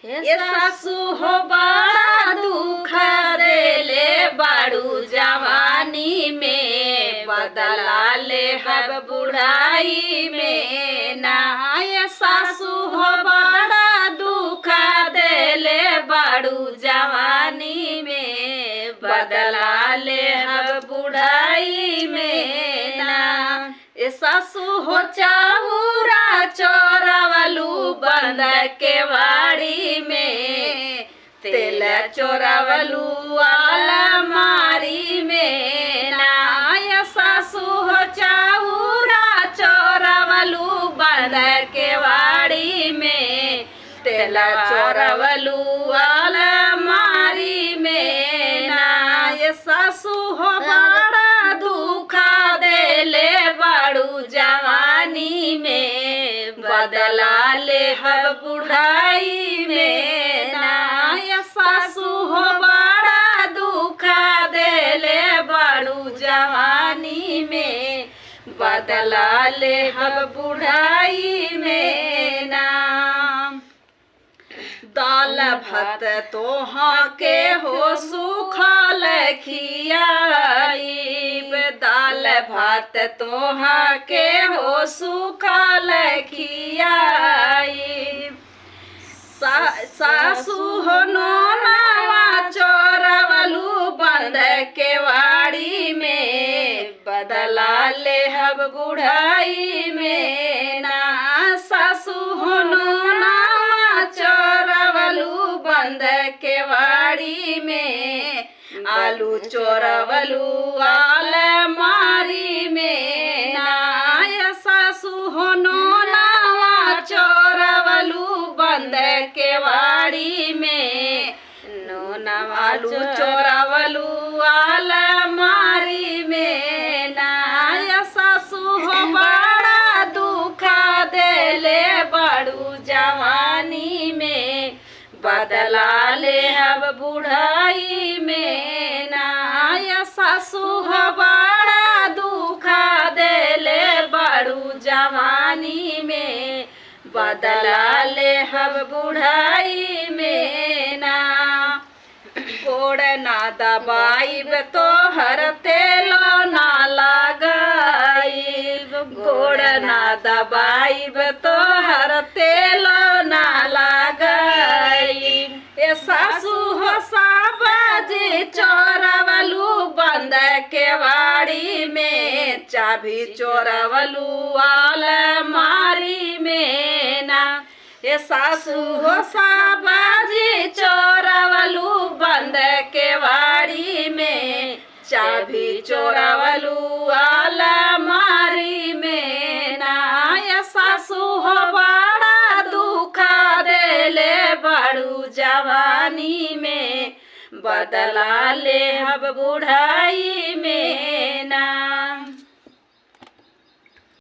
ये सासू हो बड़ा दुख देले बाड़ू जवानी में, बदला ले हब बुढ़ाई में ना। ये सासू हो बड़ा दुख देले बाड़ू जवानी में, बदला ले हब बुढ़ाई में ना। ए सासू हो चाऊरा चोरावलू बंद के वाड़ी में, तेल चोरावलू अलमारी में ना। ये सासू हो चाऊरा चोरावलू बंद के वाड़ी में, तेल चोरावलू अलमारी में ना। ये सासू हो बड़ा दुखा देले बाड़ू जवानी में, बदला ले हब बुढ़ाई में ना। ये सासू हो बड़ा दुखा देले बाड़ू जवानी में, बदला ले हब बुढ़ाई में ना। दाल भात तोहाँ के हो सुखल खियाइब, दाल भात तोहाँ के हो सुखल खियाइब। सासू हो नोनावा चोरावलू बंद के वाड़ी में, बदला ले हब बुढ़ाई में ना। सासू हो नोनावा चोरावलू बंद के वाड़ी में, आलू चोरावलू अलमारी में ना। ये सासू हो नोनावा चोरावलू बंद के वाड़ी में, नोनावा आलू चोरावलू अलमारी में ना। ये सासू हो बड़ा दुखा देले बाड़ू जवानी में, बदला ले हब बुढ़ाई में ना। ये सासू हो बड़ा दुखा देले बाड़ू जवानी में, बदला ले हब बुढ़ाई में ना। गोड़ ना दबाइब तो हर तेलो ना लगाइब, गोड़ ना दबाइब तो हर तेलो ना लगाइब। ए सासू हो साबाजी चोरावलू बंद के वाड़ी में, चाबी चोरावलू अलमारी में ना। ये सासू हो साबाजी चोरावलू बंद के वाड़ी में, चाबी चोरावलू अलमारी में ना। ये सासू हो बड़ा दुखा देले बाड़ू जवानी में, बदला ले हब बुढ़ाई में ना।